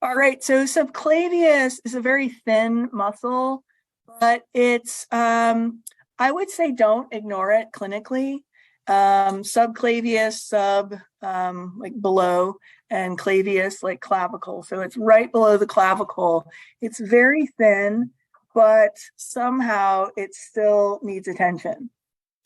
All right, so subclavius is a very thin muscle, but it's, I would say don't ignore it clinically. Subclavius, like below, and clavius, like clavicle. So it's right below the clavicle. It's very thin, but somehow it still needs attention.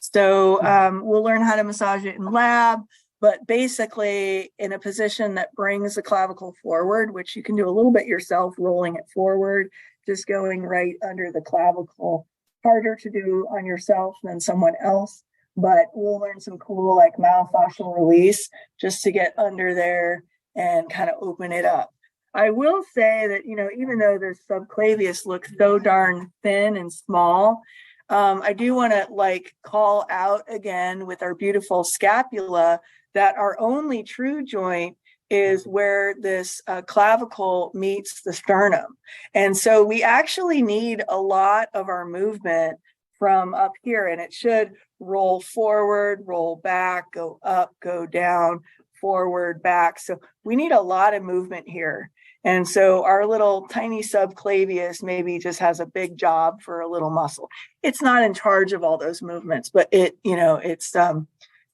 So we'll learn how to massage it in lab, but basically in a position that brings the clavicle forward, which you can do a little bit yourself, rolling it forward, just going right under the clavicle. Harder to do on yourself than someone else, but we'll learn some cool like myofascial release just to get under there and kind of open it up. I will say that, you know, even though the subclavius looks so darn thin and small, I do want to like call out again with our beautiful scapula that our only true joint is where this clavicle meets the sternum. And so we actually need a lot of our movement from up here, and it should roll forward, roll back, go up, go down, forward, back. So we need a lot of movement here. And so our little tiny subclavius maybe just has a big job for a little muscle. It's not in charge of all those movements, but it, you know, it's kind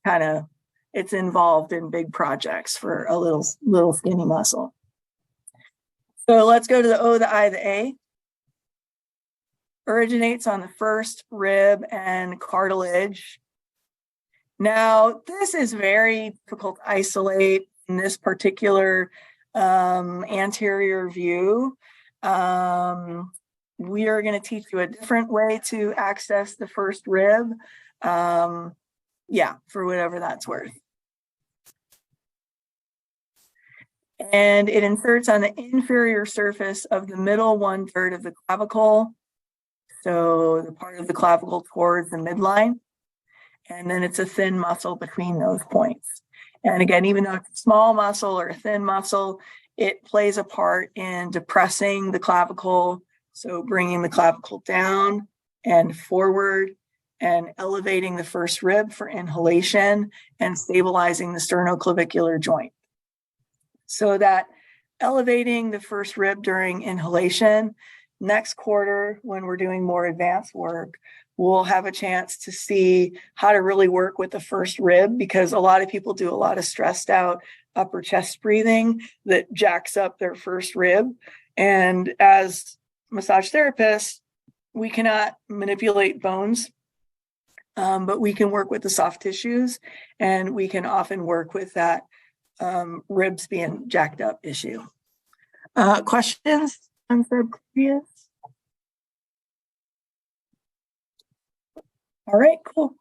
of, it's involved in big projects for a little skinny muscle. So let's go to the O, the I, the A. Originates on the first rib and cartilage. Now, this is very difficult to isolate in this particular anterior view. We are going to teach you a different way to access the first rib. Yeah, for whatever that's worth. And it inserts on the inferior surface of the middle 1/3 of the clavicle. So the part of the clavicle towards the midline. And then it's a thin muscle between those points. And again, even though it's a small muscle or a thin muscle, it plays a part in depressing the clavicle. So bringing the clavicle down and forward and elevating the first rib for inhalation and stabilizing the sternoclavicular joint. So that elevating the first rib during inhalation, next quarter, when we're doing more advanced work, we'll have a chance to see how to really work with the first rib, because a lot of people do a lot of stressed out upper chest breathing that jacks up their first rib. And as massage therapists, we cannot manipulate bones, but we can work with the soft tissues, and we can often work with that ribs being jacked up issue. Questions on subclavius? All right, cool.